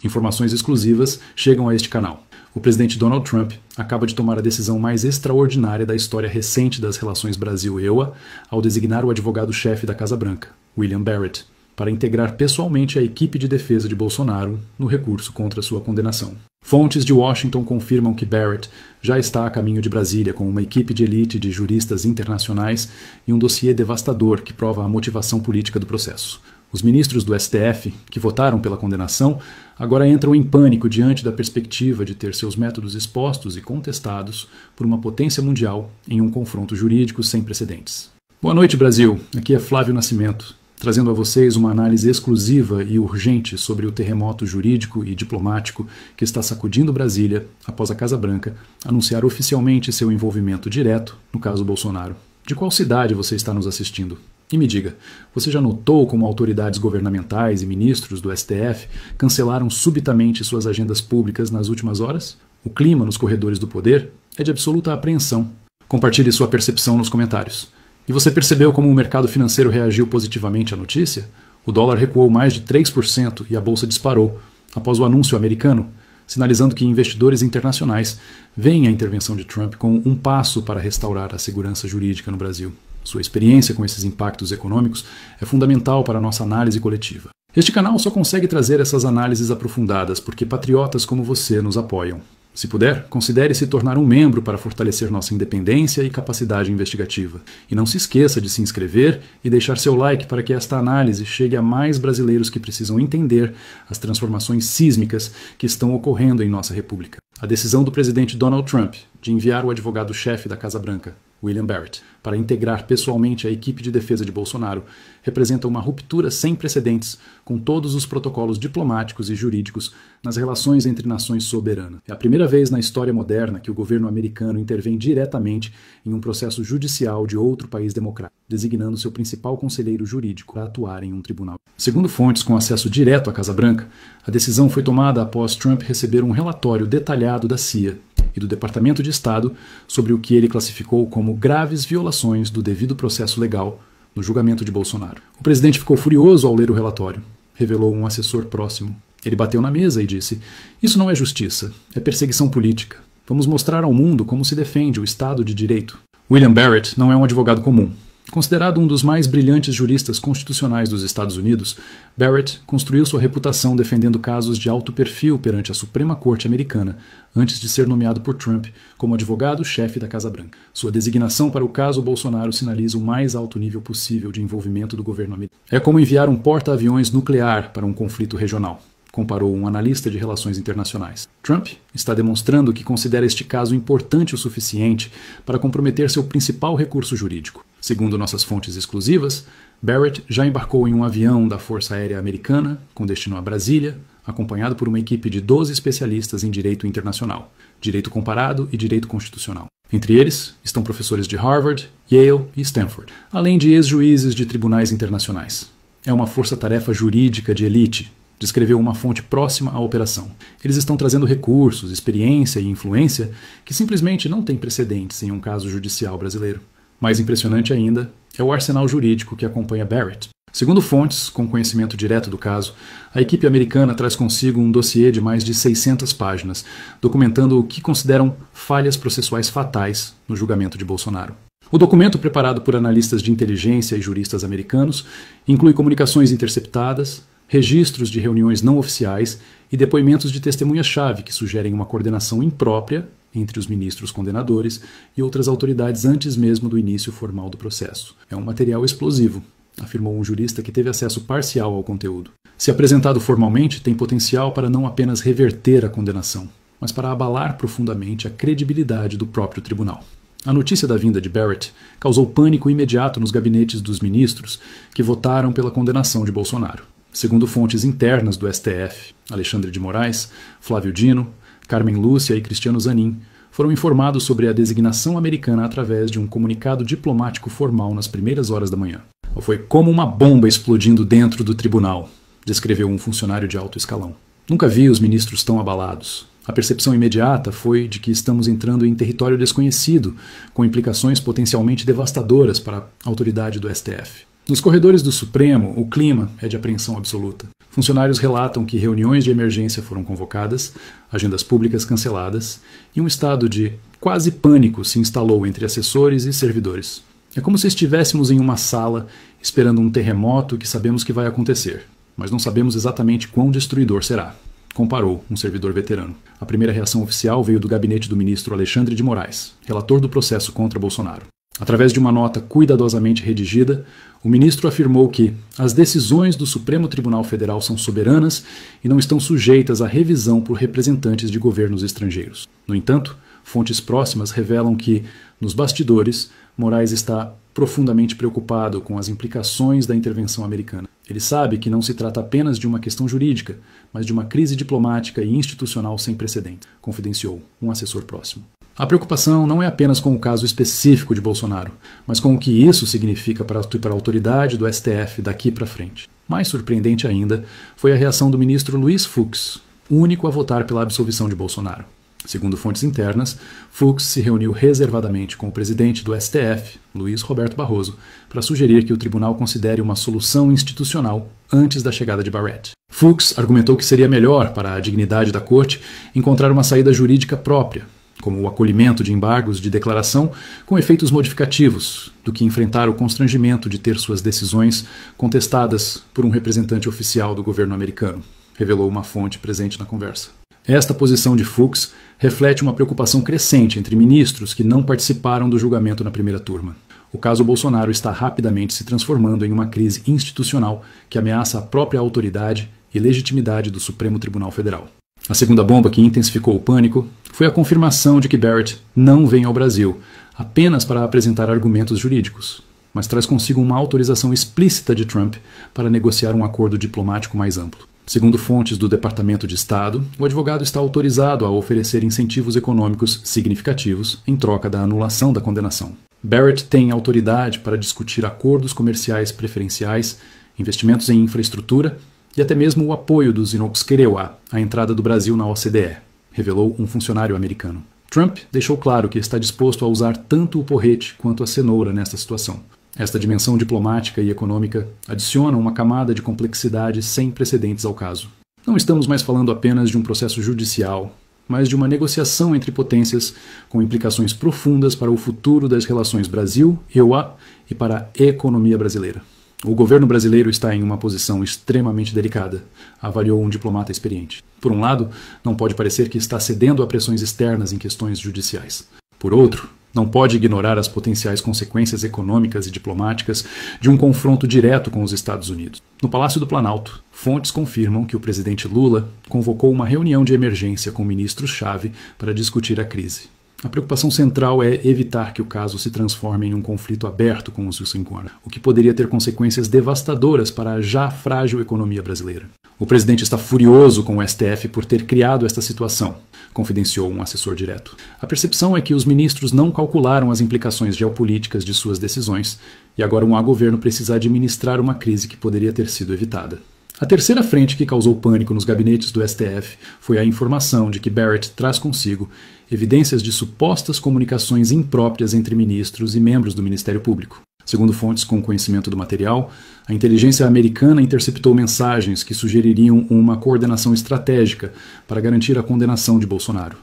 Informações exclusivas chegam a este canal. O presidente Donald Trump acaba de tomar a decisão mais extraordinária da história recente das relações Brasil-EUA ao designar o advogado-chefe da Casa Branca, William Barrett, para integrar pessoalmente a equipe de defesa de Bolsonaro no recurso contra sua condenação. Fontes de Washington confirmam que Barrett já está a caminho de Brasília com uma equipe de elite de juristas internacionais e um dossiê devastador que prova a motivação política do processo. Os ministros do STF, que votaram pela condenação, agora entram em pânico diante da perspectiva de ter seus métodos expostos e contestados por uma potência mundial em um confronto jurídico sem precedentes. Boa noite, Brasil. Aqui é Flávio Nascimento, trazendo a vocês uma análise exclusiva e urgente sobre o terremoto jurídico e diplomático que está sacudindo Brasília após a Casa Branca anunciar oficialmente seu envolvimento direto no caso Bolsonaro. De qual cidade você está nos assistindo? E me diga, você já notou como autoridades governamentais e ministros do STF cancelaram subitamente suas agendas públicas nas últimas horas? O clima nos corredores do poder é de absoluta apreensão. Compartilhe sua percepção nos comentários. E você percebeu como o mercado financeiro reagiu positivamente à notícia? O dólar recuou mais de 3% e a bolsa disparou após o anúncio americano, sinalizando que investidores internacionais veem a intervenção de Trump como um passo para restaurar a segurança jurídica no Brasil. Sua experiência com esses impactos econômicos é fundamental para a nossa análise coletiva. Este canal só consegue trazer essas análises aprofundadas porque patriotas como você nos apoiam. Se puder, considere se tornar um membro para fortalecer nossa independência e capacidade investigativa. E não se esqueça de se inscrever e deixar seu like para que esta análise chegue a mais brasileiros que precisam entender as transformações sísmicas que estão ocorrendo em nossa república. A decisão do presidente Donald Trump de enviar o advogado-chefe da Casa Branca, William Barrett, para integrar pessoalmente a equipe de defesa de Bolsonaro, representa uma ruptura sem precedentes com todos os protocolos diplomáticos e jurídicos nas relações entre nações soberanas. É a primeira vez na história moderna que o governo americano intervém diretamente em um processo judicial de outro país democrático, designando seu principal conselheiro jurídico para atuar em um tribunal. Segundo fontes com acesso direto à Casa Branca, a decisão foi tomada após Trump receber um relatório detalhado da CIA e do Departamento de Estado sobre o que ele classificou como graves violações do devido processo legal no julgamento de Bolsonaro. O presidente ficou furioso ao ler o relatório, revelou um assessor próximo. Ele bateu na mesa e disse: "Isso não é justiça, é perseguição política. Vamos mostrar ao mundo como se defende o Estado de Direito." William Barrett não é um advogado comum. Considerado um dos mais brilhantes juristas constitucionais dos Estados Unidos, Barrett construiu sua reputação defendendo casos de alto perfil perante a Suprema Corte americana, antes de ser nomeado por Trump como advogado-chefe da Casa Branca. Sua designação para o caso Bolsonaro sinaliza o mais alto nível possível de envolvimento do governo americano. É como enviar um porta-aviões nuclear para um conflito regional, comparou um analista de relações internacionais. Trump está demonstrando que considera este caso importante o suficiente para comprometer seu principal recurso jurídico. Segundo nossas fontes exclusivas, Barrett já embarcou em um avião da Força Aérea Americana, com destino a Brasília, acompanhado por uma equipe de 12 especialistas em direito internacional, direito comparado e direito constitucional. Entre eles estão professores de Harvard, Yale e Stanford, além de ex-juízes de tribunais internacionais. É uma força-tarefa jurídica de elite, descreveu uma fonte próxima à operação. Eles estão trazendo recursos, experiência e influência que simplesmente não têm precedentes em um caso judicial brasileiro. Mais impressionante ainda é o arsenal jurídico que acompanha Barrett. Segundo fontes com conhecimento direto do caso, a equipe americana traz consigo um dossiê de mais de 600 páginas, documentando o que consideram falhas processuais fatais no julgamento de Bolsonaro. O documento, preparado por analistas de inteligência e juristas americanos, inclui comunicações interceptadas, registros de reuniões não oficiais e depoimentos de testemunhas-chave que sugerem uma coordenação imprópria entre os ministros condenadores e outras autoridades antes mesmo do início formal do processo. É um material explosivo, afirmou um jurista que teve acesso parcial ao conteúdo. Se apresentado formalmente, tem potencial para não apenas reverter a condenação, mas para abalar profundamente a credibilidade do próprio tribunal. A notícia da vinda de Barrett causou pânico imediato nos gabinetes dos ministros que votaram pela condenação de Bolsonaro. Segundo fontes internas do STF, Alexandre de Moraes, Flávio Dino, Carmen Lúcia e Cristiano Zanin foram informados sobre a designação americana através de um comunicado diplomático formal nas primeiras horas da manhã. Foi como uma bomba explodindo dentro do tribunal, descreveu um funcionário de alto escalão. Nunca vi os ministros tão abalados. A percepção imediata foi de que estamos entrando em território desconhecido, com implicações potencialmente devastadoras para a autoridade do STF. Nos corredores do Supremo, o clima é de apreensão absoluta. Funcionários relatam que reuniões de emergência foram convocadas, agendas públicas canceladas e um estado de quase pânico se instalou entre assessores e servidores. É como se estivéssemos em uma sala esperando um terremoto que sabemos que vai acontecer, mas não sabemos exatamente quão destruidor será, comparou um servidor veterano. A primeira reação oficial veio do gabinete do ministro Alexandre de Moraes, relator do processo contra Bolsonaro. Através de uma nota cuidadosamente redigida, o ministro afirmou que as decisões do Supremo Tribunal Federal são soberanas e não estão sujeitas à revisão por representantes de governos estrangeiros. No entanto, fontes próximas revelam que, nos bastidores, Moraes está profundamente preocupado com as implicações da intervenção americana. Ele sabe que não se trata apenas de uma questão jurídica, mas de uma crise diplomática e institucional sem precedentes, confidenciou um assessor próximo. A preocupação não é apenas com o caso específico de Bolsonaro, mas com o que isso significa para a autoridade do STF daqui para frente. Mais surpreendente ainda foi a reação do ministro Luiz Fux, o único a votar pela absolvição de Bolsonaro. Segundo fontes internas, Fux se reuniu reservadamente com o presidente do STF, Luiz Roberto Barroso, para sugerir que o tribunal considere uma solução institucional antes da chegada de Barrett. Fux argumentou que seria melhor para a dignidade da corte encontrar uma saída jurídica própria, como o acolhimento de embargos de declaração com efeitos modificativos, do que enfrentar o constrangimento de ter suas decisões contestadas por um representante oficial do governo americano, revelou uma fonte presente na conversa. Esta posição de Fux reflete uma preocupação crescente entre ministros que não participaram do julgamento na primeira turma. O caso Bolsonaro está rapidamente se transformando em uma crise institucional que ameaça a própria autoridade e legitimidade do Supremo Tribunal Federal. A segunda bomba que intensificou o pânico foi a confirmação de que Barrett não vem ao Brasil apenas para apresentar argumentos jurídicos, mas traz consigo uma autorização explícita de Trump para negociar um acordo diplomático mais amplo. Segundo fontes do Departamento de Estado, o advogado está autorizado a oferecer incentivos econômicos significativos em troca da anulação da condenação. Barrett tem autoridade para discutir acordos comerciais preferenciais, investimentos em infraestrutura e até mesmo o apoio dos Inox-Kerewa à entrada do Brasil na OCDE, revelou um funcionário americano. Trump deixou claro que está disposto a usar tanto o porrete quanto a cenoura nesta situação. Esta dimensão diplomática e econômica adiciona uma camada de complexidade sem precedentes ao caso. Não estamos mais falando apenas de um processo judicial, mas de uma negociação entre potências com implicações profundas para o futuro das relações Brasil-EUA e para a economia brasileira. O governo brasileiro está em uma posição extremamente delicada, avaliou um diplomata experiente. Por um lado, não pode parecer que está cedendo a pressões externas em questões judiciais. Por outro, não pode ignorar as potenciais consequências econômicas e diplomáticas de um confronto direto com os Estados Unidos. No Palácio do Planalto, fontes confirmam que o presidente Lula convocou uma reunião de emergência com ministros-chave para discutir a crise. A preocupação central é evitar que o caso se transforme em um conflito aberto com os Washington, o que poderia ter consequências devastadoras para a já frágil economia brasileira. O presidente está furioso com o STF por ter criado esta situação, confidenciou um assessor direto. A percepção é que os ministros não calcularam as implicações geopolíticas de suas decisões e agora um governo precisa administrar uma crise que poderia ter sido evitada. A terceira frente que causou pânico nos gabinetes do STF foi a informação de que Barrett traz consigo evidências de supostas comunicações impróprias entre ministros e membros do Ministério Público. Segundo fontes com conhecimento do material, a inteligência americana interceptou mensagens que sugeririam uma coordenação estratégica para garantir a condenação de Bolsonaro.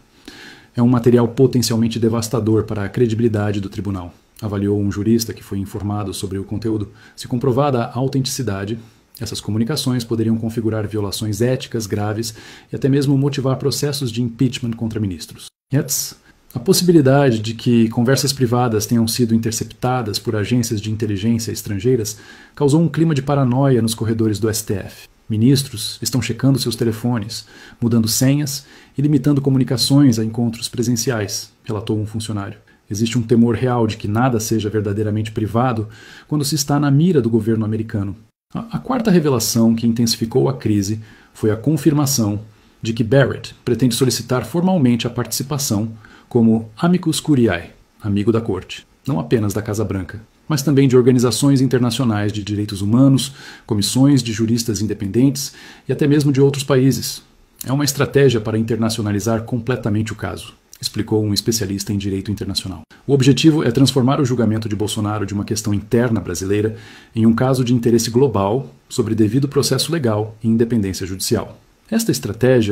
É um material potencialmente devastador para a credibilidade do tribunal, avaliou um jurista que foi informado sobre o conteúdo. Se comprovada a autenticidade, essas comunicações poderiam configurar violações éticas graves e até mesmo motivar processos de impeachment contra ministros. A possibilidade de que conversas privadas tenham sido interceptadas por agências de inteligência estrangeiras causou um clima de paranoia nos corredores do STF. Ministros estão checando seus telefones, mudando senhas e limitando comunicações a encontros presenciais, relatou um funcionário. Existe um temor real de que nada seja verdadeiramente privado quando se está na mira do governo americano. A quarta revelação que intensificou a crise foi a confirmação de que Barrett pretende solicitar formalmente a participação como amicus curiae, amigo da corte, não apenas da Casa Branca, mas também de organizações internacionais de direitos humanos, comissões de juristas independentes e até mesmo de outros países. É uma estratégia para internacionalizar completamente o caso. explicou um especialista em direito internacional. O objetivo é transformar o julgamento de Bolsonaro de uma questão interna brasileira em um caso de interesse global sobre devido processo legal e independência judicial. Esta estratégia